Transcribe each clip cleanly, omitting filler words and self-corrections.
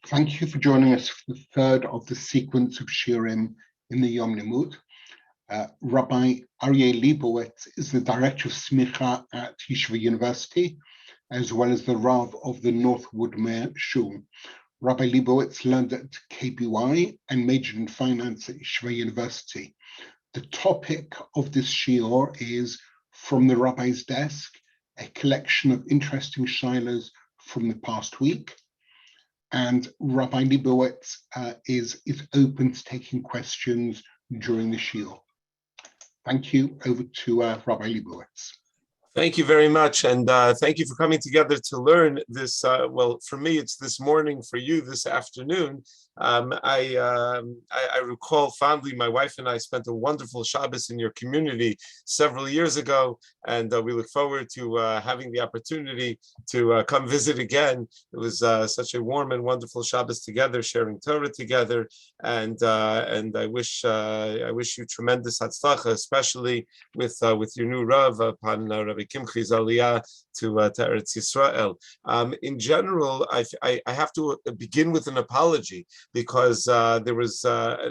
Thank you for joining us for the third of the sequence of Shiurim in the Yom Limmud. Rabbi Aryeh Lebowitz is the director of Semicha at Yeshiva University, as well as the Rav of the North Woodmere shul. Rabbi Lebowitz learned at KBY and majored in finance at Yeshiva University. The topic of this shiur is From the Rabbi's Desk, a collection of interesting shilas from the past week. And Rabbi Lebowitz is open to taking questions during the shiur. Thank you. Over to Rabbi Lebowitz. Thank you very much, and thank you for coming together to learn this. Well, for me, it's this morning. For you, this afternoon. I recall fondly my wife and I spent a wonderful Shabbos in your community several years ago, and we look forward to having the opportunity to come visit again. It was such a warm and wonderful Shabbos together, sharing Torah together, and I wish you tremendous hatzlacha, especially with your new Rav upon Rabbi Kimchi's aliyah to Eretz Yisrael. In general, I have to begin with an apology, because there was,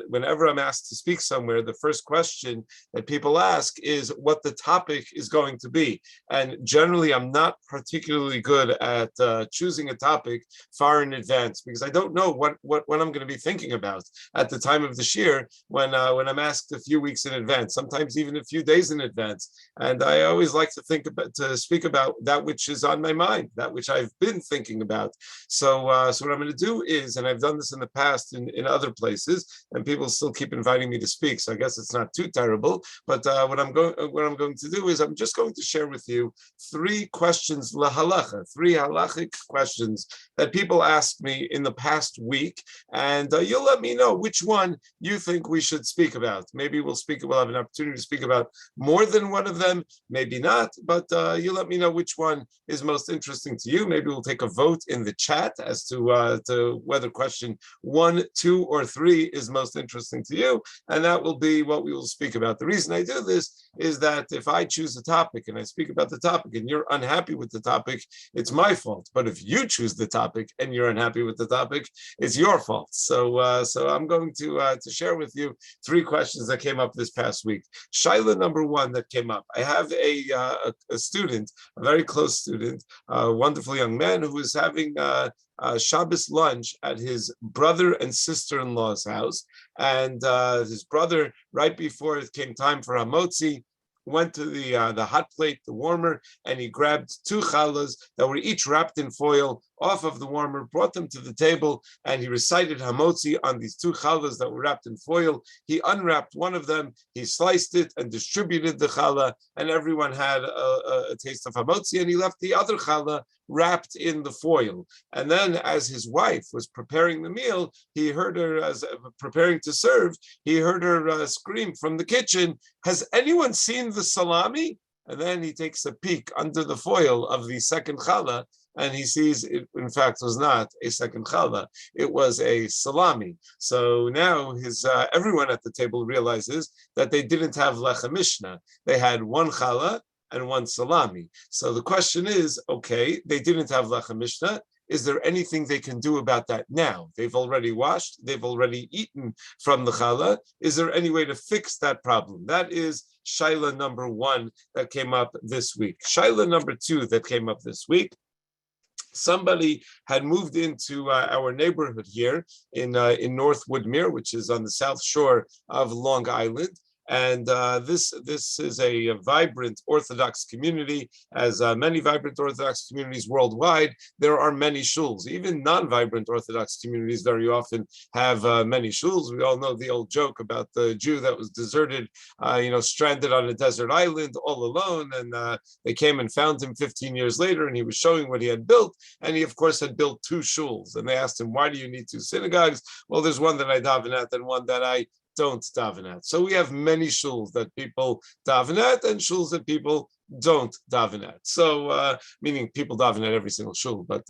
whenever I'm asked to speak somewhere, the first question that people ask is what the topic is going to be. And generally, I'm not particularly good at choosing a topic far in advance, because I don't know what I'm going to be thinking about at the time of the shiur when I'm asked a few weeks in advance, sometimes even a few days in advance. And I always like to speak about that which is on my mind, that which I've been thinking about. So what I'm going to do is, and I've done this in the past in other places, and people still keep inviting me to speak, so I guess it's not too terrible. But what I'm going to do is I'm just going to share with you three questions Halacha, three halachic questions that people asked me in the past week, and you'll let me know which one you think we should speak about. Maybe we'll have an opportunity to speak about more than one of them, maybe not, but you let me know which one is most interesting to you. Maybe we'll take a vote in the chat as to whether question 1, 2, or 3 is most interesting to you, and that will be what we will speak about. The reason I do this is that if I choose a topic and I speak about the topic and you're unhappy with the topic, it's my fault. But if you choose the topic and you're unhappy with the topic, it's your fault. So I'm going to share with you 3 questions that came up this past week. Shaila number 1 that came up. I have a student, a very close student, a wonderful young man who is having Shabbos lunch at his brother and sister-in-law's house, and his brother, right before it came time for hamotzi, went to the hot plate, the warmer, and he grabbed 2 challahs that were each wrapped in foil off of the warmer, brought them to the table, and he recited hamotzi on these 2 challahs that were wrapped in foil. He unwrapped one of them, he sliced it and distributed the challah, and everyone had a taste of hamotzi, and he left the other challah wrapped in the foil. And then as his wife was preparing the meal, he heard her, as preparing to serve, he heard her scream from the kitchen, "Has anyone seen the salami?" And then he takes a peek under the foil of the second challah, and he sees it, in fact, was not a second challah. It was a salami. So now everyone at the table realizes that they didn't have Lechem Mishneh. They had 1 challah and 1 salami. So the question is, okay, they didn't have Lechem Mishneh. Is there anything they can do about that now? They've already washed, they've already eaten from the challah. Is there any way to fix that problem? That is Shaila number 1 that came up this week. Shaila number 2 that came up this week. Somebody had moved into our neighborhood here in North Woodmere, which is on the south shore of Long Island. And this is a vibrant Orthodox community. As many vibrant Orthodox communities worldwide, there are many shuls. Even non-vibrant Orthodox communities very often have many shuls. We all know the old joke about the Jew that was deserted, stranded on a desert island all alone. And they came and found him 15 years later, and he was showing what he had built. And he, of course, had built 2 shuls. And they asked him, "Why do you need 2 synagogues?" "Well, there's one that I daven at and one that I don't daven at." So we have many shuls that people daven at and shuls that people don't daven at. So, meaning people daven at every single shul, but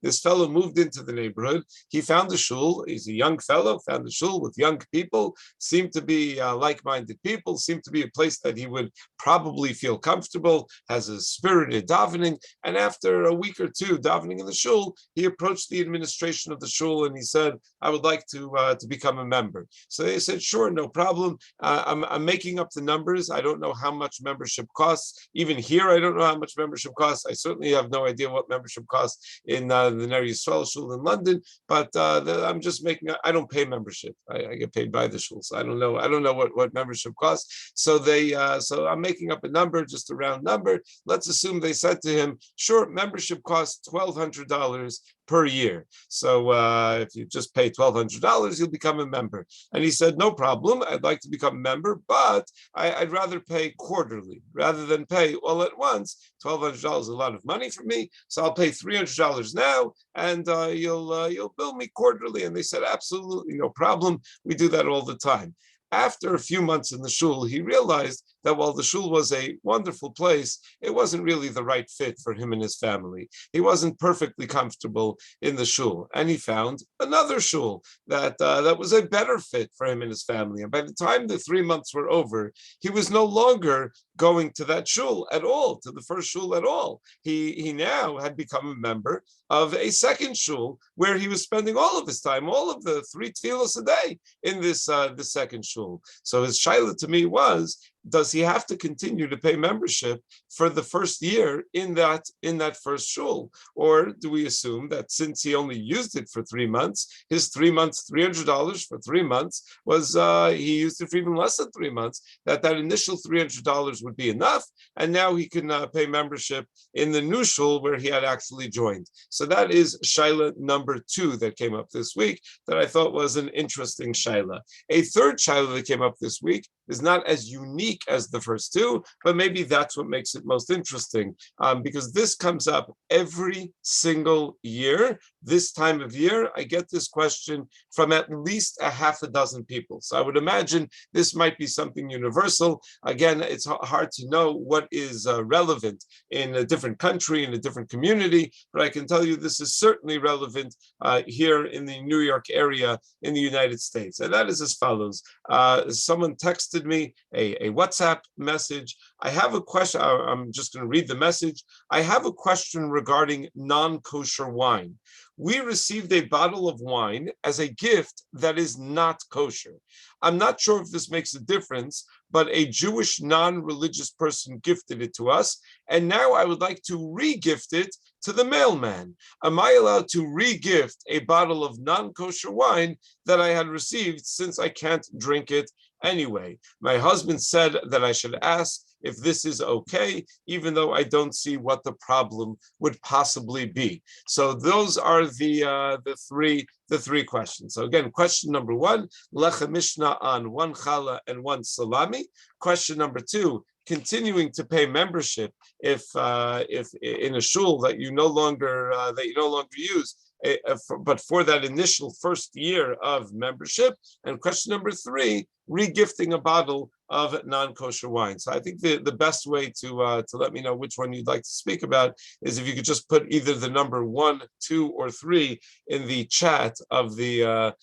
this fellow moved into the neighborhood. He found a shul. He's a young fellow, found a shul with young people, seemed to be like-minded people, seemed to be a place that he would probably feel comfortable, has a spirited davening. And after a week or two davening in the shul, he approached the administration of the shul and he said, I would like to become a member. So they said, sure, no problem. I'm making up the numbers. I don't know how much membership costs. Even here, I don't know how much membership costs. I certainly have no idea what membership costs in the Ner Yisrael shul in London, but I'm just I don't pay membership. I get paid by the shul, so I don't know what membership costs. So so I'm making up a number, just a round number. Let's assume they said to him, sure, membership costs $1,200 per year. So if you just pay $1,200, you'll become a member. And he said, no problem. I'd like to become a member, but I'd rather pay quarterly rather than pay all at once. $1,200 is a lot of money for me, so I'll pay $300 now, and you'll bill me quarterly. And they said, absolutely no problem. We do that all the time. After a few months in the shul, he realized that while the shul was a wonderful place, it wasn't really the right fit for him and his family. He wasn't perfectly comfortable in the shul, and he found another shul that was a better fit for him and his family. And by the time the 3 months were over, he was no longer going to that shul at all, to the first shul at all. He now had become a member of a second shul where he was spending all of his time, all of the 3 tefillos a day in this second shul. So his shaila to me was, does he have to continue to pay membership for the first year in that first shul? Or do we assume that since he only used it for 3 months, his 3 months, $300 for 3 months was, he used it for even less than 3 months, that initial $300 would be enough, and now he can pay membership in the new shul where he had actually joined. So that is shaila number 2 that came up this week that I thought was an interesting shaila. A third shaila that came up this week is not as unique as the first 2, but maybe that's what makes it most interesting, because this comes up every single year. This time of year, I get this question from at least a half a dozen people. So I would imagine this might be something universal. Again, it's hard to know what is relevant in a different country, in a different community, but I can tell you this is certainly relevant here in the New York area in the United States. And that is as follows. Someone texted me a WhatsApp message. I have a question. I'm just going to read the message. I have a question regarding non-kosher wine. We received a bottle of wine as a gift that is not kosher. I'm not sure if this makes a difference, but a Jewish non-religious person gifted it to us, and now I would like to re-gift it to the mailman. Am I allowed to re-gift a bottle of non-kosher wine that I had received since I can't drink it anyway? My husband said that I should ask if this is okay, even though I don't see what the problem would possibly be. So those are the three questions. So again, question number 1, Lechem Mishneh on 1 challah and 1 salami. Question number 2, continuing to pay membership if in a shul that you no longer use, but for that initial first year of membership. And question number 3, regifting a bottle of non-kosher wine. So I think the best way to let me know which one you'd like to speak about is if you could just put either the number 1, 2, or 3 in the chat of the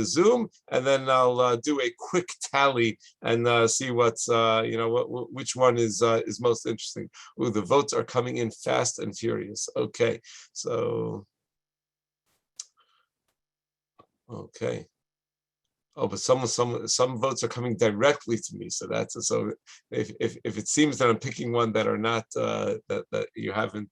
Zoom, and then I'll do a quick tally and see what's which one is most interesting. Ooh, the votes are coming in fast and furious. Okay, so okay. Oh, but some votes are coming directly to me, so so. If it seems that I'm picking one that are not that you haven't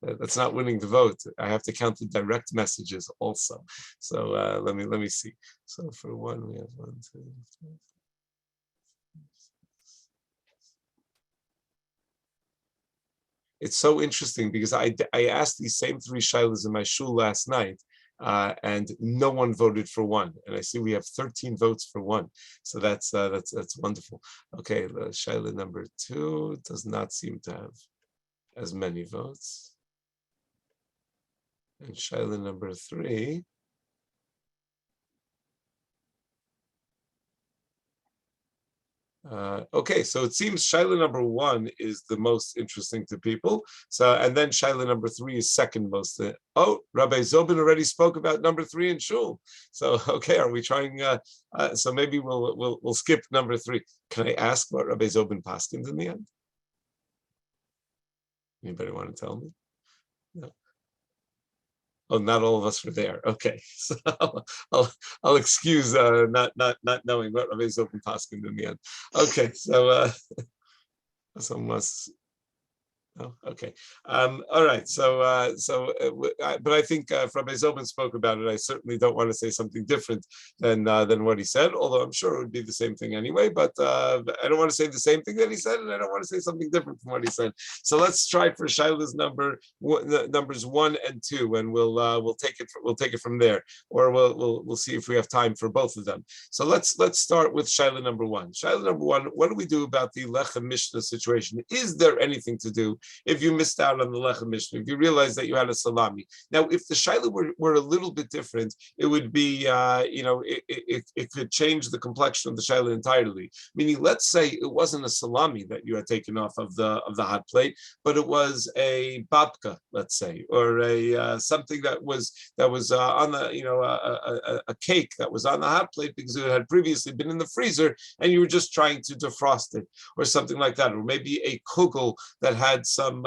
that's not winning the vote, I have to count the direct messages also. So let me see. So for 1, we have 1, 2, 3. It's so interesting because I asked these same 3 shilas in my shul last night. And no one voted for 1, and I see we have 13 votes for 1, so that's wonderful. Okay, the shaila number 2 does not seem to have as many votes, and shaila number 3 Okay, so it seems Shaila number 1 is the most interesting to people. So, and then Shaila number 3 is second most. Oh, Rabbi Zobin already spoke about number 3 in shul. So, okay, are we trying? So maybe we'll skip number 3. Can I ask what Rabbi Zobin paskins in the end? Anybody want to tell me? No. Oh, not all of us were there. Okay, so I'll excuse not knowing what Rabbi Zobin paskins in the end. Okay, so someone must. Oh, okay. All right. But I think if Rabbi Zobin spoke about it, I certainly don't want to say something different than what he said. Although I'm sure it would be the same thing anyway. But I don't want to say the same thing that he said, and I don't want to say something different from what he said. So let's try for Shaila's numbers 1 and 2, and we'll take it from there, or we'll see if we have time for both of them. So let's start with Shaila number 1. Shaila number 1. What do we do about the Lechem Mishneh situation? Is there anything to do if you missed out on the Lechem Mishneh, if you realized that you had a salami? Now, if the Shaila were a little bit different, it would be, it could change the complexion of the Shaila entirely. Meaning, let's say it wasn't a salami that you had taken off of the hot plate, but it was a babka, let's say, or a something that was on the, a cake that was on the hot plate because it had previously been in the freezer, and you were just trying to defrost it, or something like that, or maybe a kugel that had some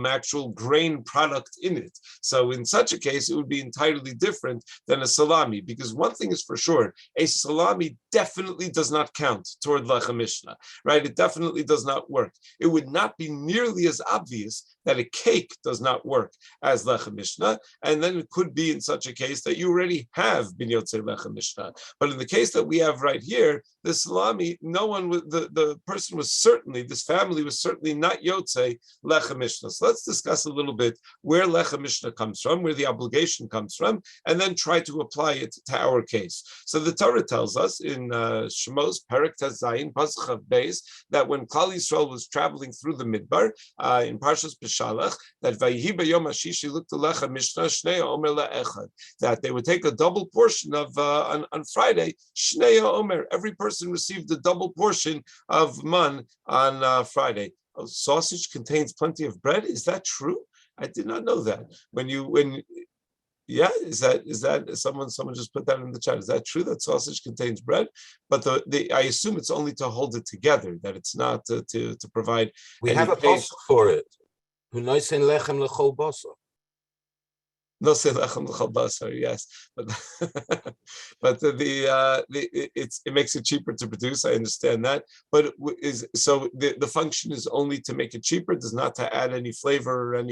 actual grain product in it. So in such a case, it would be entirely different than a salami, because one thing is for sure, a salami definitely does not count toward Lechem Mishneh, right? It definitely does not work. It would not be nearly as obvious that a cake does not work as Lechem Mishneh, and then it could be in such a case that you already have bin yotzei Lechem Mishneh. But in the case that we have right here, the salami, no one, the person was certainly, this family was certainly not yotzei Lechem Mishneh. So let's discuss a little bit where Lechem Mishneh comes from, where the obligation comes from, and then try to apply it to our case. So the Torah tells us in Shemos, Perek Tes Zayin, Pasuk Chav Beis, that when Klal Yisrael was traveling through the Midbar, in Parshas Beshalach, that Vayihi B'Yom HaShishi looked to Lechem Mishneh Shnei Omer LaEchad, that they would take a double portion of on Friday. Shnei Omer, every person received a double portion of man on Friday. Oh, sausage contains plenty of bread. Is that true? I did not know that. Is that someone just put that in the chat? Is that true that sausage contains bread? But I assume it's only to hold it together, that it's not to provide. We have a pasuk for it. Who knows in lechem lechol basar? No, say lechem lechol basar, yes, but it makes it cheaper to produce. I understand that, but the function is only to make it cheaper, does not to add any flavor or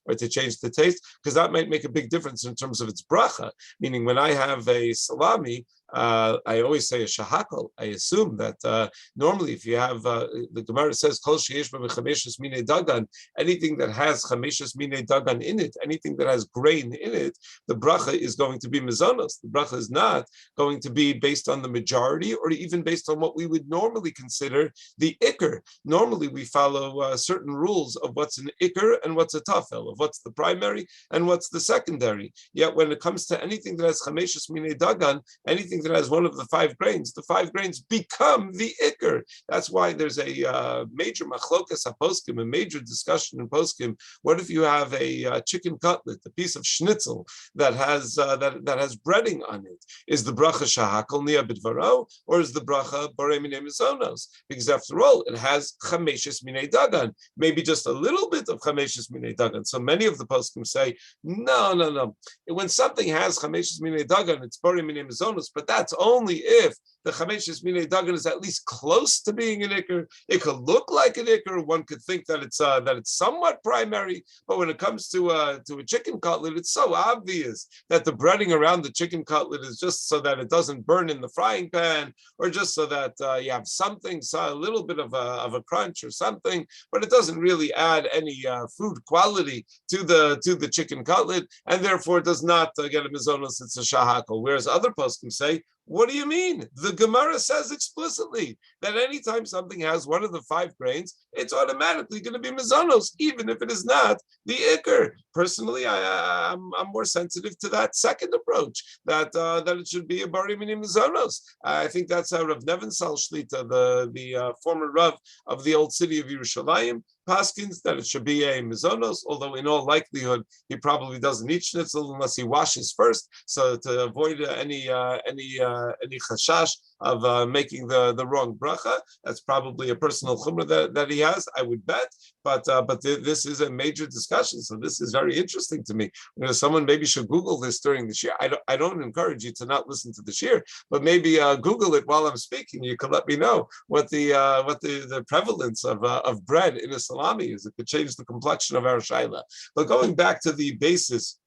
or to change the taste, because that might make a big difference in terms of its bracha. Meaning, when I have a salami, I always say a shahakal. I assume that normally, if you have the Gemara says kol sheyesh b'chamishes minei dagan, anything that has chamishes minei dagan in it, anything that has grain in it, the bracha is going to be mezonos. The bracha is not going to be based on the majority, or even based on what we would normally consider the ikr. Normally, we follow certain rules of what's an ikr and what's a tafel, of what's the primary and what's the secondary. Yet, when it comes to anything that has chamishes minei dagan, anything that has one of the 5 grains, the 5 grains become the ikr. That's why there's a major machlokas haposkim, a major discussion in poskim. What if you have a chicken cutlet, a piece of schnitzel that has breading on it? Is the bracha shahakol nia b'dvaro, or is the bracha borei minei mizonos? Because after all, it has chameshes minei dagan, maybe just a little bit of chameshes minei dagan. So many of the poskim say, no. When something has chameshes minei dagan, it's borei minei mizonos, but that's only if the chameshes minei dagan is at least close to being an ikr. It could look like an ikr. One could think that it's somewhat primary, but when it comes to a chicken cutlet, it's so obvious that the breading around the chicken cutlet is just so that it doesn't burn in the frying pan, or just so that you have something, a little bit of a crunch or something, but it doesn't really add any food quality to the chicken cutlet, and therefore it does not get a mizonos. It's a shahakol. Whereas other poskim say, What do you mean? The Gemara says explicitly that anytime something has one of the 5 grains, it's automatically going to be mezonos, even if it is not the ikr. Personally, I'm more sensitive to that second approach, that it should be a bari mini mezonos. I think that's out of Nevensal Shlita, the former Rav of the old city of Yerushalayim, Paskins, that it should be a mezonos, although in all likelihood he probably doesn't eat schnitzel unless he washes first, so to avoid any chashash of making the wrong bracha. That's probably a personal chumrah that he has, I would bet. But this is a major discussion, so this is very interesting to me. Someone maybe should Google this during the shir. I don't encourage you to not listen to the shir, but maybe Google it while I'm speaking. You can let me know what the prevalence of bread in a salami is. It could change the complexion of our shaila. But going back to the basis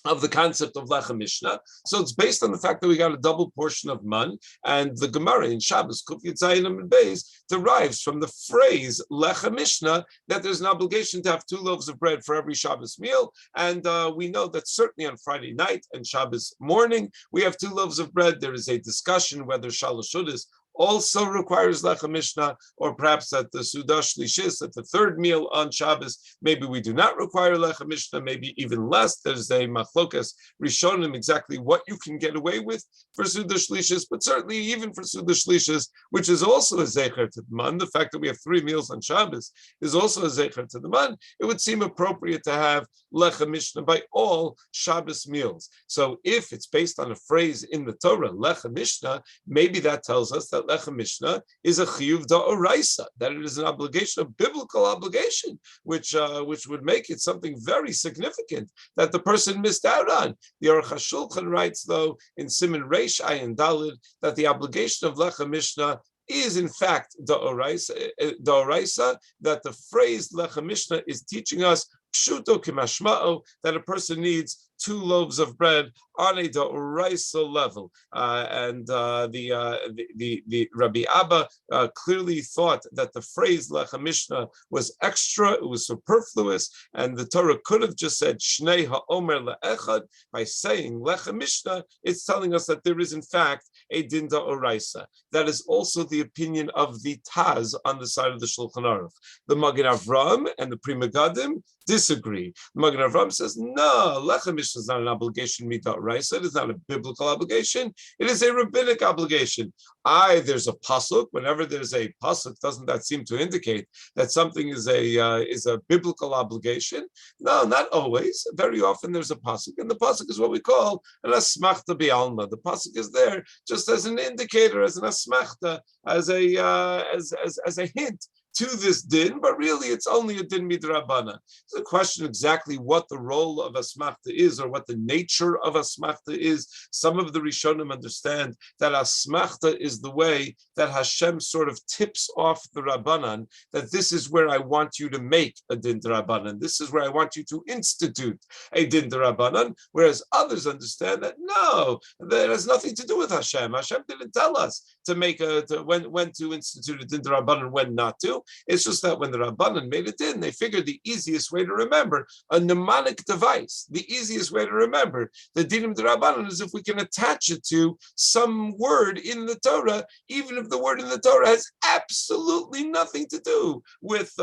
of the concept of Lechem Mishnah. So it's based on the fact that we got a double portion of man, and the Gemara in Shabbos, Kuf Yitzayim and Beis, derives from the phrase Lechem Mishnah that there's an obligation to have 2 loaves of bread for every Shabbos meal, and we know that certainly on Friday night and Shabbos morning, we have 2 loaves of bread. There is a discussion whether Shalosh Shudas also requires Lechem Mishnah, or perhaps at the Sudah Shlishis, at the 3rd meal on Shabbos, maybe we do not require Lechem Mishnah, maybe even less. There's a machlokas Rishonim exactly what you can get away with for Sudah Shlishis, but certainly even for Sudah Shlishis, which is also a zecher to the man, the fact that we have 3 meals on Shabbos is also a zecher to the man. It would seem appropriate to have Lechem Mishnah by all Shabbos meals. So if it's based on a phrase in the Torah, Lechem Mishnah, maybe that tells us that Lechem Mishnah is a chiyuv da'oraisa, that it is an obligation, a biblical obligation, which would make it something very significant that the person missed out on. The Aruch HaShulchan writes, though, in Siman Reish Ayin Daled, that the obligation of Lechem Mishnah is in fact da'oraisa, that the phrase Lechem Mishnah is teaching us pshuto kimashma'o, that a person needs 2 loaves of bread on a d'oraisa level, and the Rabbi Abba clearly thought that the phrase Lechem Mishnah was extra, it was superfluous, and the Torah could have just said Shnei ha'omer le'echad. By saying Lechem Mishnah, it's telling us that there is in fact a din d'oraisa. That is also the opinion of the Taz on the side of the Shulchan Aruch. The Magen Avram and the Pri Megadim disagree. The Magen Avram says, no, Lechem Mishnah is not an obligation mid'oraisa. It is not a biblical obligation. It is a rabbinic obligation. There's a pasuk. Whenever there's a pasuk, doesn't that seem to indicate that something is a biblical obligation? No, not always. Very often there's a pasuk, and the pasuk is what we call an asmachta bi'alma. The pasuk is there just as an indicator, as an asmachta, as a hint to this din, but really it's only a din midrabana. It's a question exactly what the role of asmachta is, or what the nature of asmachta is. Some of the Rishonim understand that asmachta is the way that Hashem sort of tips off the Rabbanan, that this is where I want you to make a din d'Rabbanan, this is where I want you to institute a din d'Rabbanan, whereas others understand that no, that has nothing to do with Hashem. Hashem didn't tell us to make when to institute a din d'Rabbanan, when not to. It's just that when the Rabbanan made it in, they figured the easiest way to remember a mnemonic device, the easiest way to remember the dinim d'Rabbanan is if we can attach it to some word in the Torah, even if the word in the Torah has absolutely nothing to do with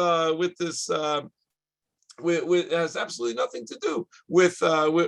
this. It has absolutely nothing to do with this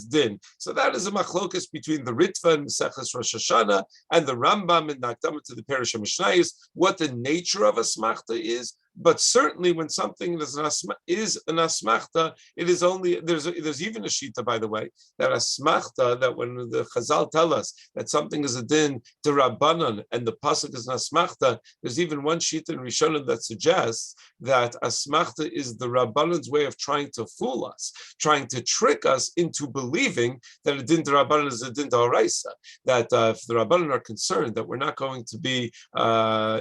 din. So that is a machlokas between the Ritva and Maseches Rosh Hashanah and the Rambam and Nakdama to the Perush Mishnayos, what the nature of a smachta is. But certainly, when something is an asmachta, it is only there's even a shita, by the way, that asmachta, that when the Chazal tell us that something is a din to Rabbanan and the pasuk is an asmachta, there's even one shita in Rishonim that suggests that asmachta is the Rabbanan's way of trying to fool us, trying to trick us into believing that a din to Rabbanan is a din to Horaisa. That if the Rabbanan are concerned that we're not going to be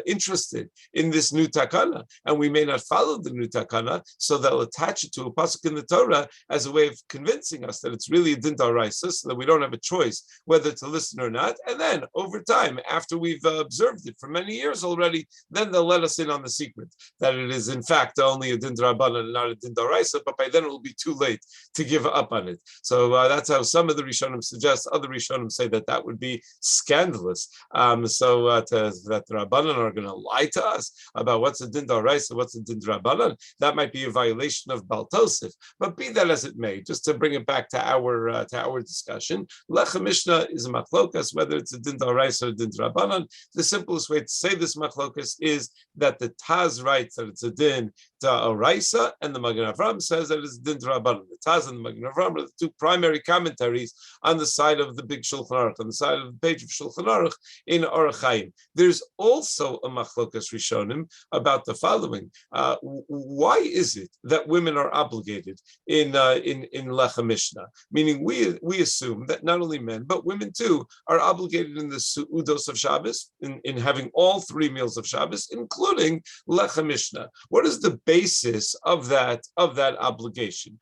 interested in this new takana, and we may not follow the new takana, so they'll attach it to a pasuk in the Torah as a way of convincing us that it's really a din d'oraisa, so that we don't have a choice whether to listen or not. And then over time, after we've observed it for many years already, then they'll let us in on the secret that it is in fact only a din d'Rabbanan and not a din d'oraisa, but by then it will be too late to give up on it. So that's how some of the Rishonim suggest. Other Rishonim say that that would be scandalous. That the Rabbanan are going to lie to us about what's a din d'oraisa, what's a din d'Rabbanan, that might be a violation of Baal Tosef. But be that as it may, just to bring it back to our discussion, Lechem Mishneh is a machlokas, whether it's a din d'oraisa or a din d'Rabbanan. The simplest way to say this machlokas is that the Taz writes that it's a din d'oraisa, and the Magen Avraham says that it's a din d'Rabbanan. The Taz and the Magen Avraham are the two primary commentaries on the side of the big Shulchan Aruch, on the side of the page of Shulchan Aruch in Orach Chaim. There's also a machlokas Rishonim about the following: why is it that women are obligated in Lechem Mishneh? Meaning, we assume that not only men but women too are obligated in the Su'udos of Shabbos, in having all 3 meals of Shabbos, including Lechem Mishneh. What is the basis of that obligation?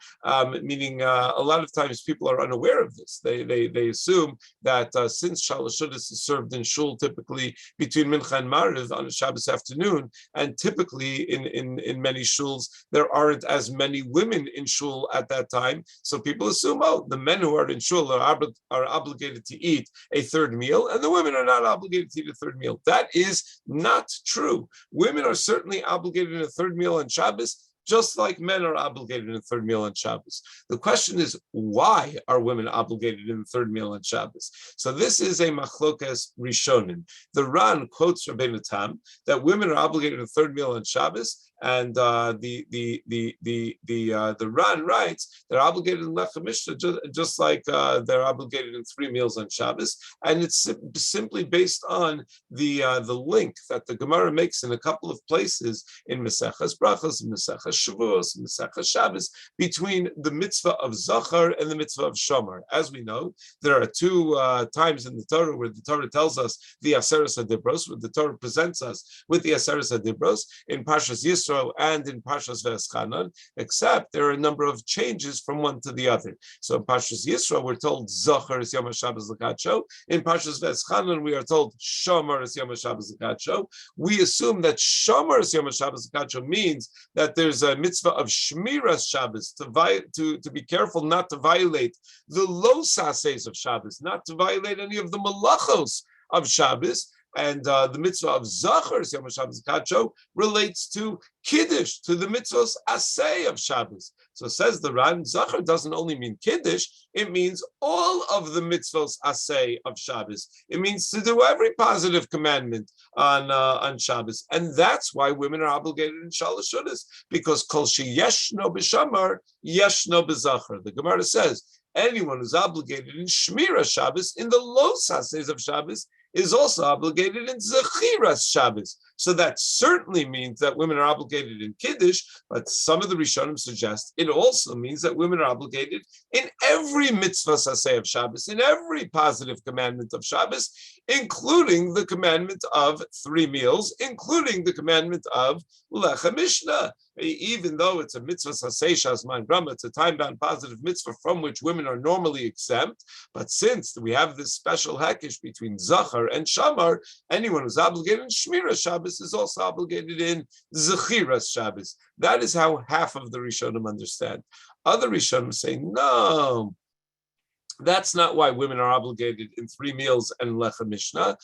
Meaning, a lot of times people are unaware of this. They assume that since Shalosh Shudas is served in shul typically between Mincha and Mariv on a Shabbos afternoon, and typically in many shuls there aren't as many women in shul at that time, so people assume, oh, the men who are in shul are obligated to eat a 3rd meal, and the women are not obligated to eat a 3rd meal. That is not true. Women are certainly obligated in a 3rd meal on Shabbos, just like men are obligated in the 3rd meal on Shabbos. The question is, why are women obligated in the 3rd meal on Shabbos? So this is a machlokas Rishonim. The Ran quotes Rabbeinu Tam that women are obligated in the 3rd meal on Shabbos, and the Ran writes they're obligated in Lechem Mishneh just like they're obligated in 3 meals on Shabbos, and it's simply based on the link that the Gemara makes in a couple of places in Maseches Brachos, in Maseches Shavuos, in Maseches Shabbos, between the mitzvah of Zachar and the mitzvah of Shomer. As we know, there are 2 times in the Torah where the Torah tells us the Aseres HaDibros, where the Torah presents us with the Aseres HaDibros, in Parshas Yisrael and in Parshas V'eschanan, except there are a number of changes from one to the other. So in Parshas Yisrael, we're told Zachar is Yom HaShabbos L'Kadsho. In Parshas V'eschanan, we are told Shomer is Yom HaShabbos L'Kadsho. We assume that Shomer is Yom HaShabbos L'Kadsho means that there's a mitzvah of Shmiras Shabbos, to be careful not to violate the Los Hases of Shabbos, not to violate any of the Malachos of Shabbos. And the mitzvah of Zachar, Yom HaShabbos L'Kadsho, relates to Kiddush, to the mitzvahs Aseh of Shabbos. So says the Ran, Zachar doesn't only mean Kiddush, it means all of the mitzvahs Aseh of Shabbos. It means to do every positive commandment on Shabbos. And that's why women are obligated in Shalosh Shudas, because Kol Sheyeshno B'Shamar, Yeshno B'Zachar. The Gemara says, anyone who's obligated in Shmira Shabbos, in the Los Hases of Shabbos, is also obligated in Zechiras Shabbos. So that certainly means that women are obligated in Kiddush, but some of the Rishonim suggest it also means that women are obligated in every mitzvah saseh of Shabbos, in every positive commandment of Shabbos, including the commandment of 3 meals, including the commandment of Lechem Mishneh. Even though it's a mitzvah saseh shazman grama, it's a time-bound positive mitzvah from which women are normally exempt, but since we have this special hekesh between Zachar and Shamar, anyone who's obligated in Shmira Shabbos is also obligated in Zechiras Shabbos. That is how half of the Rishonim understand. Other Rishonim say, no, that's not why women are obligated in 3 meals and Lechem Mishneh.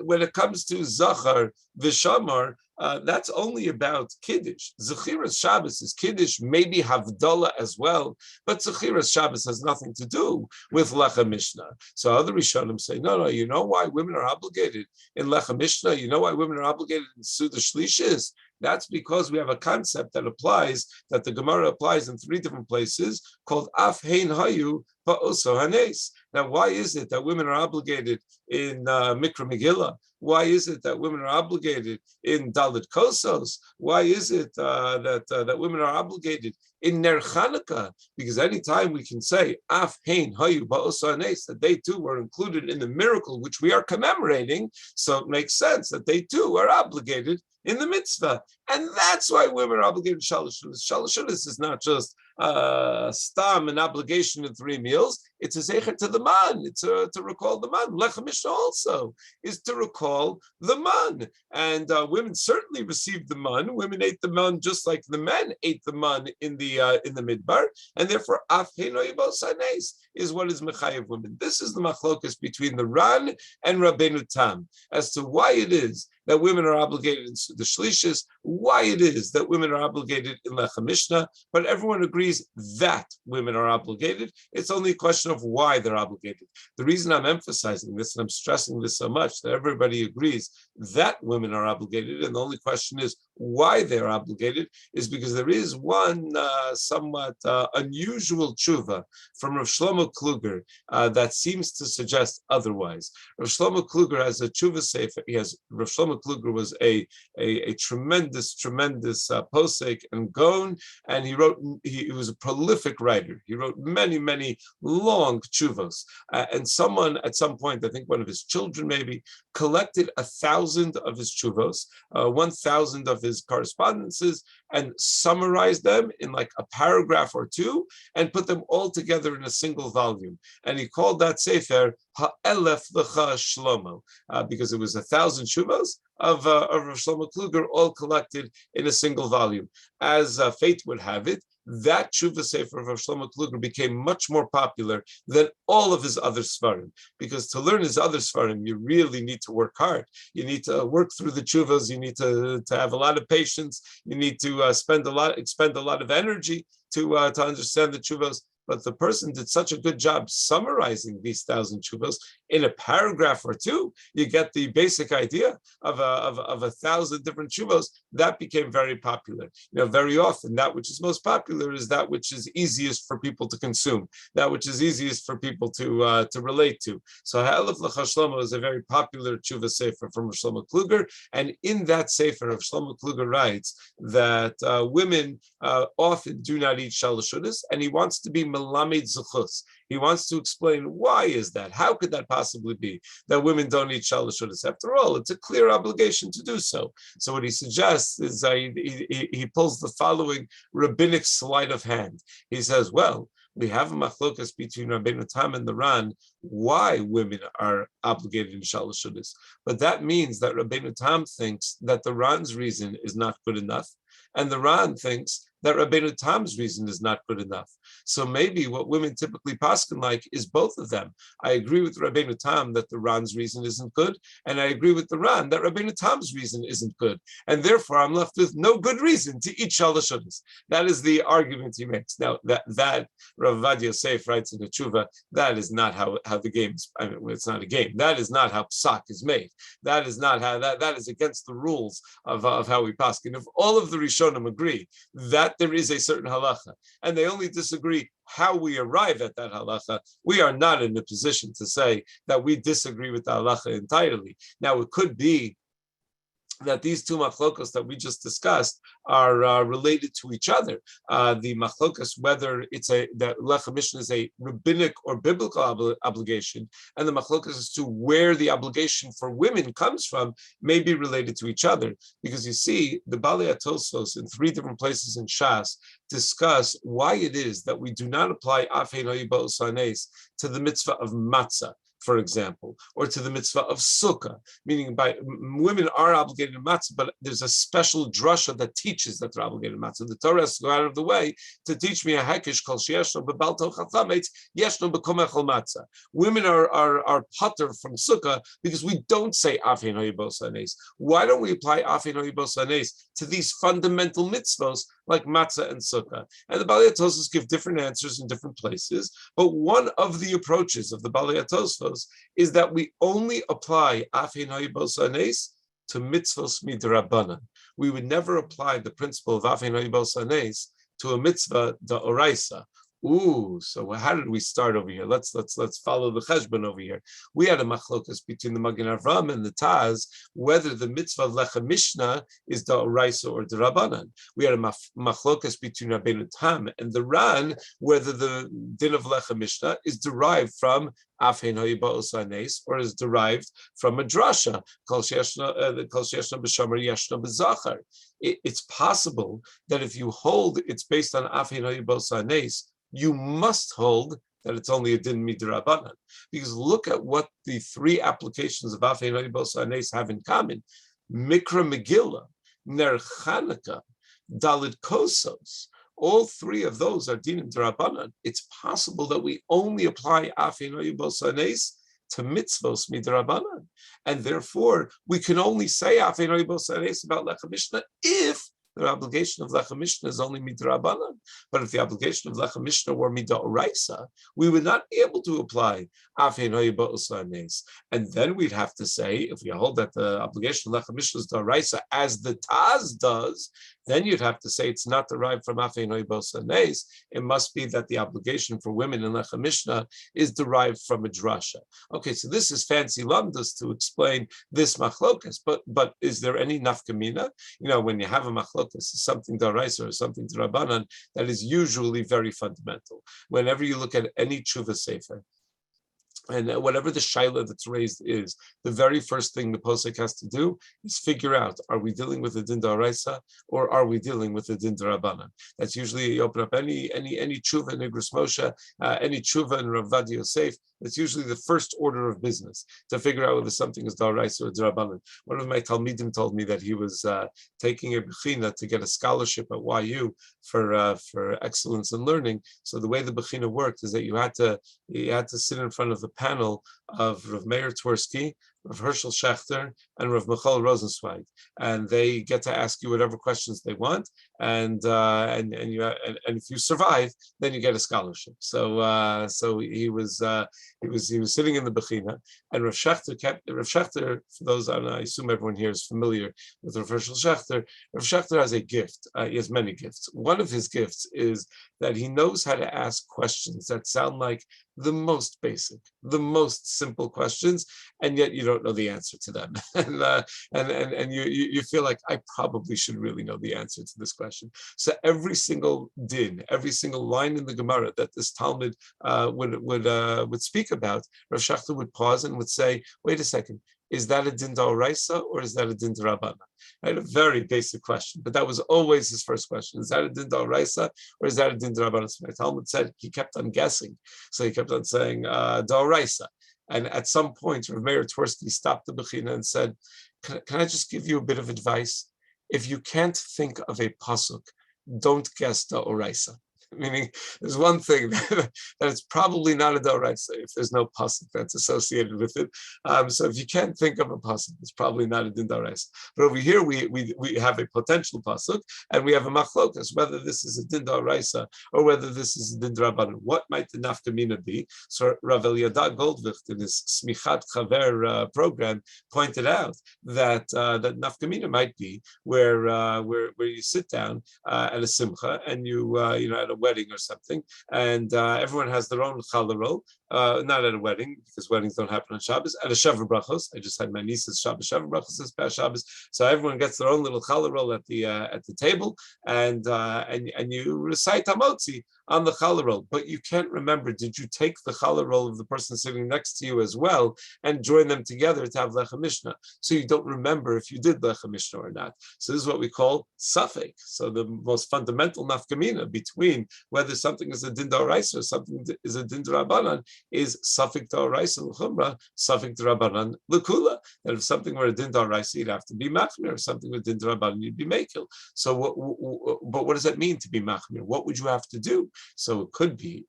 When it comes to Zachar v'Shamar, that's only about Kiddush. Zechiras Shabbos is Kiddush, maybe Havdalah as well, but Zechiras Shabbos has nothing to do with Lechem Mishneh. So other Rishonim say, no, you know why women are obligated in Lechem Mishneh? You know why women are obligated in Suda Shlishis? That's because we have a concept that applies, that the Gemara applies in 3 different places, called Af Hein Hayu Ba'oso Hanes. Now, why is it that women are obligated in Mikra Megillah? Why is it that women are obligated in Dalit Kosos? Why is it that women are obligated in Ner Chanukah? Because anytime we can say Af Hein Hayu Ba'oso Hanes, that they too were included in the miracle which we are commemorating, so it makes sense that they too are obligated in the mitzvah. And that's why women are obligated to shalosh shudas. Shalosh shudas is not just stam, an obligation in 3 meals. It's a zecher to the man. It's to recall the man. Lechem Mishneh also is to recall the man. And women certainly received the man. Women ate the man just like the men ate the man in the midbar. And therefore, af heino yibos hanes is what is mechayev women. This is the machlokas between the Ran and Rabbeinu Tam as to why it is that women are obligated in the shlishis, why it is that women are obligated in Lechem Mishneh, but everyone agrees that women are obligated. It's only a question of why they're obligated. The reason I'm emphasizing this and I'm stressing this so much that everybody agrees that women are obligated, and the only question is why they're obligated, is because there is one somewhat unusual tshuva from Rav Shlomo Kluger that seems to suggest otherwise. Rav Shlomo Kluger has a tshuva sefer. Rav Shlomo Kluger was a tremendous posek and gaon, and he was a prolific writer. He wrote many long tshuvos, and someone at some point, I think one of his children maybe, collected 1,000 of his tshuvos, 1,000 of his correspondences, and summarized them in like a paragraph or two, and put them all together in a single volume. And he called that sefer Ha'elef Lecha Shlomo, because it was 1,000 tshuvos of Rav Shlomo Kluger, all collected in a single volume. As fate would have it, that tshuva sefer of Rav Shlomo Kluger became much more popular than all of his other svarim, because to learn his other svarim, you really need to work hard. You need to work through the tshuvas. You need to have a lot of patience. You need to expend a lot of energy to understand the tshuvas. But the person did such a good job summarizing these 1,000 tshuvos in a paragraph or two. You get the basic idea of 1,000 different tshuvos. That became very popular. Very often that which is most popular is that which is easiest for people to consume, that which is easiest for people to relate to. So Ha'elef Lecha Shlomo is a very popular tshuva sefer from Shlomo Kluger, and in that sefer of Shlomo Kluger writes that women often do not eat shalosh shudas, and he wants to be melamed zuchus. He wants to explain why is that? How could that possibly be that women don't eat shalosh shudas? After all, it's a clear obligation to do so. So what he suggests is he pulls the following rabbinic sleight of hand. He says, well, we have a machlokas between Rabbeinu Tam and the Ran why women are obligated in shalosh shudas, but that means that Rabbeinu Tam thinks that the Ran's reason is not good enough, and the Ran thinks that Rabbeinu Tam's reason is not good enough. So maybe what women typically paskin like is both of them. I agree with Rabbeinu Tam that the Ran's reason isn't good, and I agree with the Ran that Rabbeinu Tam's reason isn't good, and therefore I'm left with no good reason to eat shalosh shudas. That is the argument he makes. Now that Rav Ovadia Yosef writes in the tshuva, that is not how the game is. I mean, it's not a game. That is not how psak is made. That is not how that is against the rules of how we paskin. If all of the Rishonim agree that there is a certain halacha, and they only disagree how we arrive at that halacha, we are not in a position to say that we disagree with the halacha entirely. Now, it could be that these two machlokos that we just discussed are related to each other. The machlokos, whether that Lechem Mishneh is a rabbinic or biblical obligation, and the machlokos as to where the obligation for women comes from, may be related to each other. Because you see, the Balei HaTosfos in 3 different places in Shas discuss why it is that we do not apply af heino yibos hanes to the mitzvah of matzah, for example, or to the mitzvah of sukkah, meaning by women are obligated in matzah, but there's a special drasha that teaches that they're obligated in matzah. The Torah has to go out of the way to teach me a hekesh called sheyeshno bebal tochal chametz yeshno bekomechol matzah. Women are patur from sukkah because we don't say af heino yibos hanes. Why don't we apply af heino yibos hanes to these fundamental mitzvos like matzah and sukkah? And the Balei HaTosfos give different answers in different places, but one of the approaches of the Balei HaTosfos is that we only apply af heino yibos hanes to mitzvos midrabanan. We would never apply the principle of af heino yibos hanes to a mitzvah d'oraisa. Ooh, so how did we start over here? Let's follow the cheshbon over here. We had a machlokas between the Magen Avram and the Taz whether the mitzvah of Lechem Mishnah is the Oraisa or the Rabbanan. We had a machlokas between Rabbeinu Tam and the Ran whether the din of Lechem Mishnah is derived from Afhein Hayiba'os Hanes or is derived from a drasha. Kol sheyashna b'shomer yashna b'zachar. It's possible that if you hold it's based on Afhein Hayiba'os Hanes, you must hold that it's only a din midrabanan. Because look at what the three applications of Afhein Hayiba'os Hanes have in common. Mikra Megillah, Ner Chanukah, Dalit Kosos. All three of those are din midrabanan. It's possible that we only apply Afhein Hayiba'os Hanes to mitzvos midrabanan. And therefore, we can only say Afhein Hayiba'os Hanes about Lechem Mishnah if the obligation of Lechem Mishnah is only midrabanan. But if the obligation of Lechem Mishnah were midoraisa, we would not be able to apply Afhein Hayiba'os Hanes. And then we'd have to say, if we hold that the obligation of Lechem Mishnah is doraisa, as the Taz does, then you'd have to say it's not derived from Afhein Hayiba'os Hanes. It must be that the obligation for women in Lechem Mishnah is derived from a drasha. Okay, so this is fancy lamdas to explain this machlokas. But is there any nafkamina? You know, when you have a machlokas, something daraisa or something drabanan, that is usually very fundamental. Whenever you look at any tshuva sefer, and whatever the shaila that's raised is, the very first thing the posek has to do is figure out: are we dealing with a din d'oraisa or are we dealing with a din d'rabanan? That's usually, you open up any tshuva in Igros Moshe, any tshuva in Rav Vadi Yosef. That's usually the first order of business to figure out whether something is d'oraisa or d'rabanan. One of my talmidim told me that he was taking a bechina to get a scholarship at YU for excellence in learning. So the way the bechina worked is that you had to sit in front of the panel of Rav Meir Twersky, Rav Herschel Schachter, and Rav Michal Rosenzweig, and they get to ask you whatever questions they want, and if you survive, then you get a scholarship. So he was sitting in the bechina, and Rav Schachter, for those I assume everyone here is familiar with Rav Herschel Schachter. Rav Schachter has a gift. He has many gifts. One of his gifts is that he knows how to ask questions that sound like the most basic, the most simple questions, and yet you don't know the answer to them, and you feel like I probably should really know the answer to this question. So every single din, every single line in the Gemara that this Talmud would speak about, Rav Schachter would pause and would say, "Wait a second, is that a din d'oraisa or is that a din d'rabbanan?" Right, a very basic question, but that was always his first question: is that a din d'oraisa or is that a din d'rabbanan? So my Talmud said he kept on guessing, so he kept on saying d'oraisa. And at some point, Rav Meir Twersky stopped the bechina and said, "Can I just give you a bit of advice? If you can't think of a pasuk, don't guess d'oraisa." Meaning, there's one thing that it's probably not a d'oraisa if there's no pasuk that's associated with it. So if you can't think of a pasuk, it's probably not a din d'oraisa. But over here we have a potential pasuk, and we have a machlokas whether this is a din d'oraisa or whether this is a din d'rabanan. What might the nafkamina be? So Rav Eliyadah Goldvicht in his Smichat Chaver program pointed out that that nafkamina might be where you sit down at a Simcha and you at a wedding or something, and everyone has their own challah roll, not at a wedding, because weddings don't happen on Shabbos, at a Shavuot Brachos. I just had my niece's Shabbos Shavuot Brachos this past Shabbos, so everyone gets their own little challah roll at the table, and you recite Hamotzi on the challah roll, but you can't remember, did you take the challah roll of the person sitting next to you as well and join them together to have Lechem Mishnah? So you don't remember if you did Lechem Mishnah or not. So this is what we call safek. So the most fundamental nafkamina between whether something is a din d'oraisa or something is a din d'rabanan is safek d'oraisa l'chumra, safek d'rabanan l'kula. That if something were a din d'oraisa, you'd have to be machmir. If something was din d'rabanan, you'd be mekil. So but what does that mean to be machmir? What would you have to do? So it could be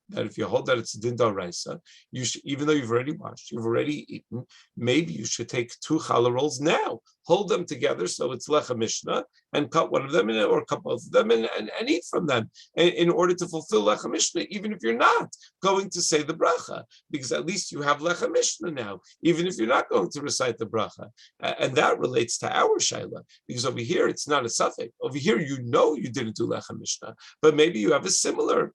that if you hold that it's a din d'oraisa, you should, even though you've already washed, you've already eaten, maybe you should take 2 challah rolls now, hold them together so it's Lechem Mishnah, and cut one of them in, or cut both of them and eat from them in order to fulfill Lechem Mishnah, even if you're not going to say the bracha, because at least you have Lechem Mishnah now, even if you're not going to recite the bracha. And that relates to our shaila, because over here it's not a safek. Over here you know you didn't do Lechem Mishnah, but maybe you have a similar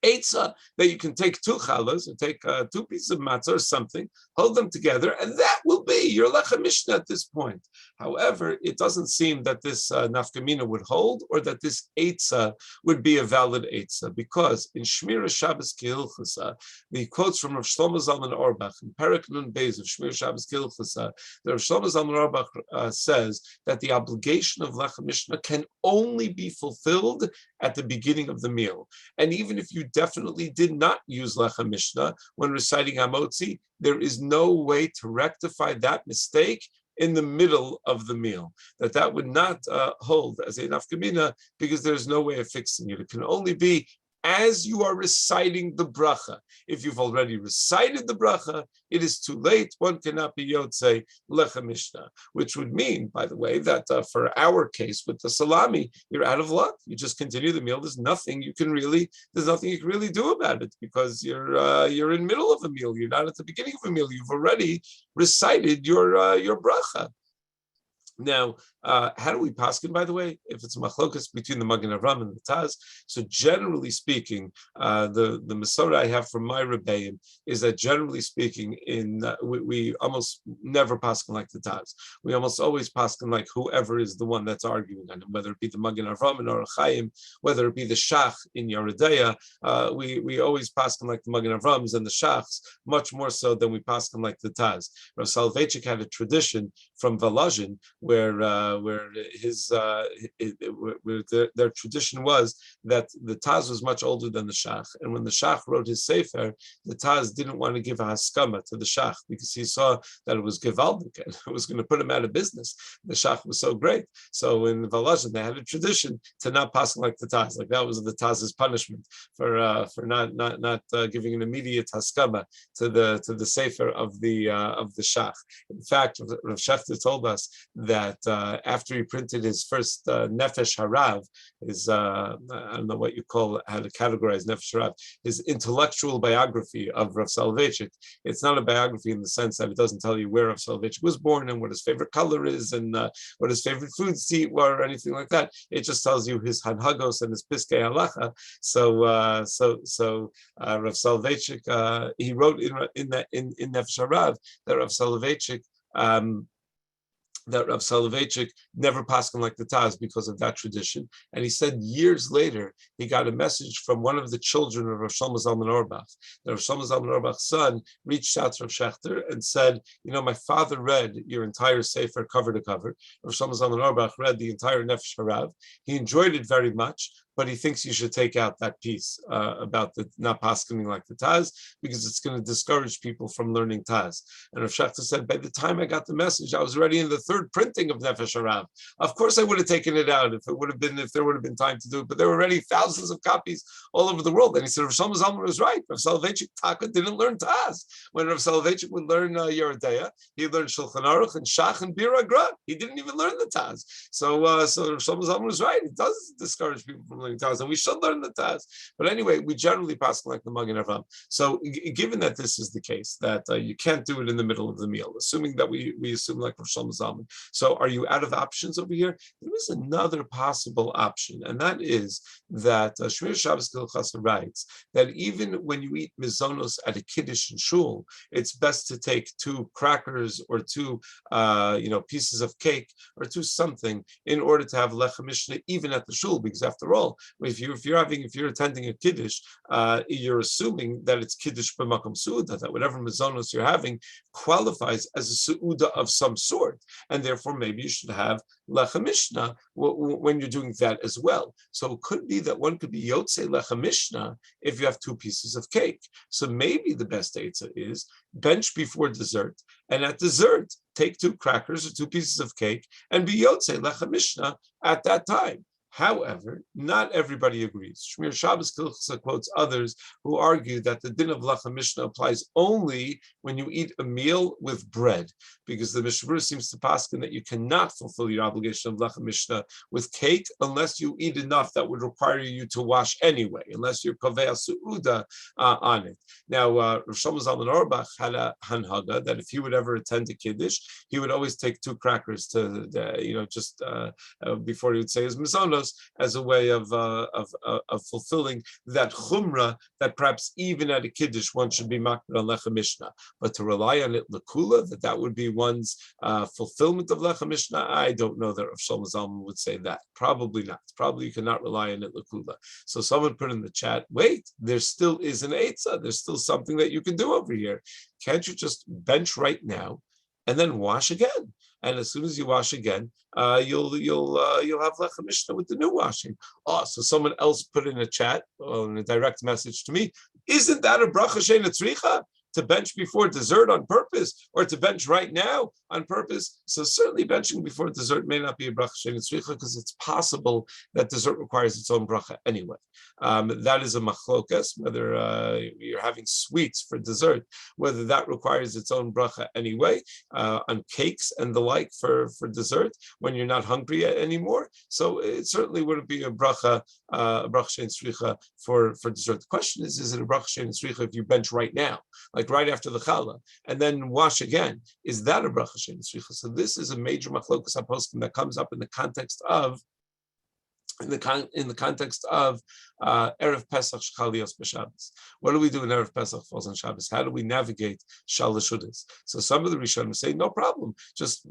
Eitzah, that you can take two challahs or take two pieces of matzah or something, hold them together, and that will be your lechem mishnah at this point. However, it doesn't seem that this nafkamina would hold, or that this eitzah would be a valid eitzah, because in Shmira Shabbos Kehilchasa, the quotes from Rav Shlomo Zalman Auerbach in Perek Nun Beis of Shmira Shabbos Kehilchasa, the Rav Shlomo Zalman Auerbach says that the obligation of lechem mishnah can only be fulfilled at the beginning of the meal, and even if you definitely did not use lechem mishnah when reciting hamotzi, there is no way to rectify that mistake in the middle of the meal. That would not hold as a nafkamina, because there's no way of fixing it. It can only be as you are reciting the bracha. If you've already recited the bracha, it is too late. One cannot be yotzei lechem mishnah, which would mean, by the way, that for our case with the salami, you're out of luck. You just continue the meal. There's nothing you can really do about it, because you're in the middle of a meal. You're not at the beginning of a meal. You've already recited your bracha. Now, how do we paskin, by the way, if it's a machlokas between the Magen Avram and the Taz? So generally speaking, the Masorah I have from my Rebbeim is that generally speaking, we almost never paskin like the Taz. We almost always paskin like whoever is the one that's arguing on it, whether it be the Magen Avram in Orach Chaim, whether it be the Shach in Yeridea. We always paskin like the Magen Avrams and the Shachs, much more so than we paskin like the Taz. Rav Soloveitchik had a tradition from Volozhin where their tradition was that the Taz was much older than the Shach, and when the Shach wrote his sefer, the Taz didn't want to give a haskama to the Shach because he saw that it was gevaldik and it was going to put him out of business. The Shach was so great, so in Volozhin they had a tradition to not pass like the Taz, like that was the Taz's punishment for not giving an immediate haskama to the sefer of the Shach. In fact, Rav Shechter told us that after he printed his first Nefesh Harav, his I don't know what you call, how to categorize Nefesh Harav, his intellectual biography of Rav Soloveitchik. It's not a biography in the sense that it doesn't tell you where Rav Soloveitchik was born and what his favorite color is and what his favorite foods to eat were or anything like that. It just tells you his Hanhagos and his Piskei Halacha. So Rav Soloveitchik, he wrote in Nefesh Harav that Rav Soloveitchik never paskin like the Taz because of that tradition. And he said years later, he got a message from one of the children of Rav Shlomo Zalman Auerbach. The Rav Shlomo Zalman Auerbach's son reached out to Rav Shechter and said, my father read your entire sefer cover to cover. Rav Shlomo Zalman Auerbach read the entire Nefesh Harav. He enjoyed it very much, but he thinks you should take out that piece about the not paskening like the Taz, because it's going to discourage people from learning Taz. And Rav Shechter said, by the time I got the message, I was already in the third printing of Nefesh Harav. Of course, I would have taken it out if there would have been time to do it, but there were already thousands of copies all over the world. And he said, Rav Shlomo Zalman was right. Rav Soloveitchik Taka didn't learn Taz. When Rav Soloveitchik would learn Yeridea, he learned Shulchan Aruch and Shach and Bir Agra. He didn't even learn the Taz. So Rav Shlomo Zalman was right. It does discourage people from learning Taz, and we should learn the Taz. But anyway, we generally pass like the Magen Avram. So given that this is the case, that you can't do it in the middle of the meal, assuming that we assume like Rav Shlomo Zalman. So are you out of options over here? There is another possible option, and that is that Shmir Shabbos Kehilchasa writes that even when you eat mizonos at a kiddush in shul, it's best to take two crackers or two pieces of cake or two something in order to have lechem mishnah even at the shul, because after all, if you're attending a kiddush, you're assuming that it's kiddush b'makom su'uda, that whatever mizonos you're having qualifies as a su'uda of some sort, and therefore maybe you should have lechem mishnah when you're doing that as well. So it could be that one could be yotzei lechem mishnah if you have two pieces of cake. So maybe the best eitzah is bench before dessert, and at dessert take two crackers or two pieces of cake and be yotzei lechem mishnah at that time. However, not everybody agrees. Shmir Shabbos Kehilchasa quotes others who argue that the din of lechem mishnah applies only when you eat a meal with bread, because the Mishneh seems to paskin that you cannot fulfill your obligation of lechem mishnah with cake unless you eat enough that would require you to wash anyway, unless you're kovea su'uda on it. Now, Rav Shlomo Zalman Auerbach had a hanhaga that if he would ever attend a kiddush, he would always take two crackers to, before he would say his mizonos, brachos as a way of fulfilling that chumrah that perhaps even at a kiddush one should be makbid on lechem mishnah, but to rely on it lekula, that would be one's fulfillment of lechem mishnah. I don't know that Rav Shlomo Zalman would say that. Probably not. Probably you cannot rely on it lekula. So someone put in the chat, wait, there still is an eitzah. There's still something that you can do over here. Can't you just bench right now and then wash again? And as soon as you wash again, you'll have lechem mishnah with the new washing. Oh, so someone else put in a chat, in a direct message to me, isn't that a bracha she'eina tzricha? To bench before dessert on purpose, or to bench right now on purpose? So certainly benching before dessert may not be a bracha she'eina tzricha, because it's possible that dessert requires its own bracha anyway. That is a machlokas, whether you're having sweets for dessert, whether that requires its own bracha anyway, on cakes and the like for dessert, when you're not hungry yet anymore. So it certainly wouldn't be a bracha she'eina tzricha for dessert. The question is it a bracha she'eina tzricha if you bench right now, like right after the challah, and then wash again? Is that a bracha she'eina tzricha? So this is a major machlokas haposkim that comes up in the context of Erev Pesach Shchalios b'Shabbos. What do we do when Erev Pesach falls on Shabbos? How do we navigate Shalosh Shudas? So some of the Rishonim say, no problem, just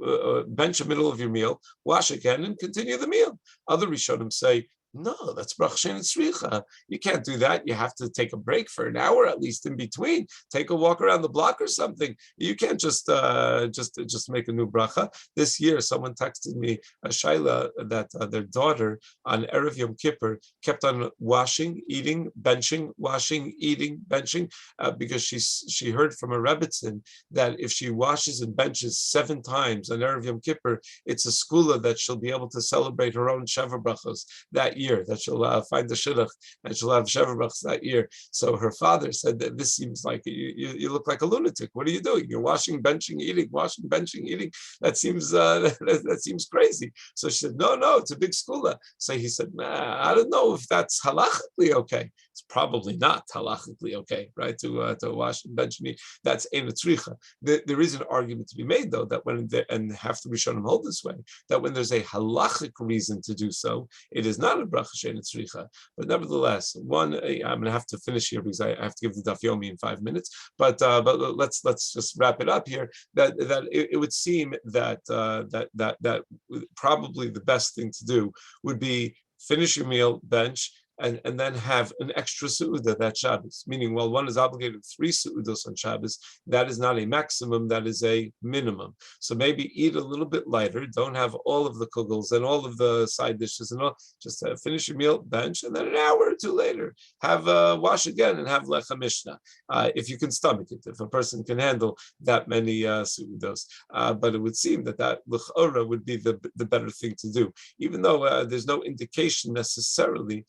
bench the middle of your meal, wash again, and continue the meal. Other Rishonim say, no, that's bracha she'eina tzricha. You can't do that. You have to take a break for an hour at least in between. Take a walk around the block or something. You can't just make a new bracha. This year, someone texted me a shaila that their daughter on Erev Yom Kippur kept on washing, eating, benching, washing, eating, benching, because she heard from a Rebbitzin that if she washes and benches 7 times on Erev Yom Kippur, it's a skula that she'll be able to celebrate her own Sheva brachos that year, that she'll find the shidduch and she'll have Sheva brachos that year. So her father said that this seems like you look like a lunatic. What are you doing? You're washing, benching, eating, washing, benching, eating. That seems that seems crazy. So she said, no, it's a big skula. So he said, I don't know if that's halachically okay. It's probably not halachically okay, right? To wash and bench and eat. That's eina tzricha. There is an argument to be made, though, that and have to be shown hold this way, that when there's a halachic reason to do so, it is not a bracha she'eina tzricha. But nevertheless, I'm going to have to finish here because I have to give the daf yomi in 5 minutes. But let's just wrap it up here. That it would seem that probably the best thing to do would be finish your meal, bench, and then have an extra su'udah that Shabbos. Meaning, while one is obligated 3 su'udos on Shabbos, that is not a maximum, that is a minimum. So maybe eat a little bit lighter, don't have all of the kugels and all of the side dishes and all, just finish your meal, bench, and then an hour or 2 later, have wash again and have lechem mishnah. If you can stomach it, if a person can handle that many su'udos. But it would seem that l'chora would be the better thing to do, even though there's no indication necessarily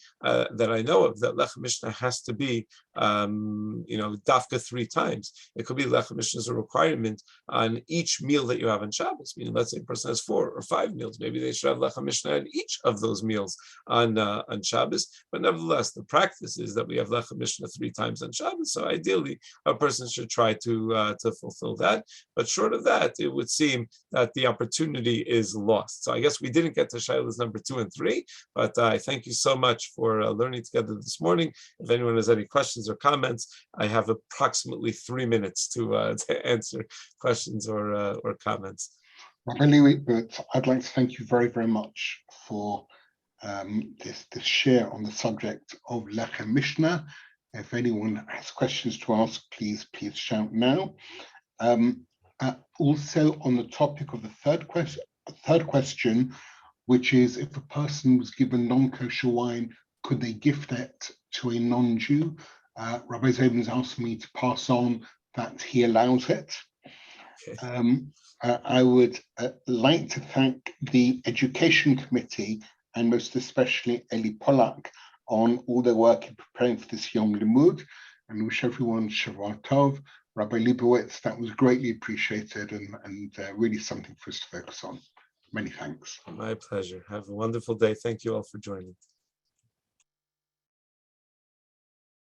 that I know of that lechem mishnah has to be, dafka 3 times. It could be lechem mishnah is a requirement on each meal that you have on Shabbos. Meaning, let's say a person has 4 or 5 meals, maybe they should have lechem mishnah in each of those meals on Shabbos. But nevertheless, the practice is that we have lechem mishnah 3 times on Shabbos. So ideally, a person should try to fulfill that. But short of that, it would seem that the opportunity is lost. So I guess we didn't get to shailas number 2 and 3, but I thank you so much for learning together this morning. If anyone has any questions or comments, I have approximately 3 minutes to answer questions or comments. Rabbi Lebowitz, I'd like to thank you very, very much for this share on the subject of Lechem Mishnah. If anyone has questions to ask, please shout now. Also, on the topic of the third question, which is if a person was given non-kosher wine, could they gift it to a non-Jew? Rabbi Zayden asked me to pass on that he allows it. Okay. I would like to thank the Education Committee and most especially Eli Pollack on all their work in preparing for this Yom Limmud, and wish everyone Shavua Tov. Rabbi Lebowitz, that was greatly appreciated and really something for us to focus on. Many thanks. My pleasure. Have a wonderful day. Thank you all for joining.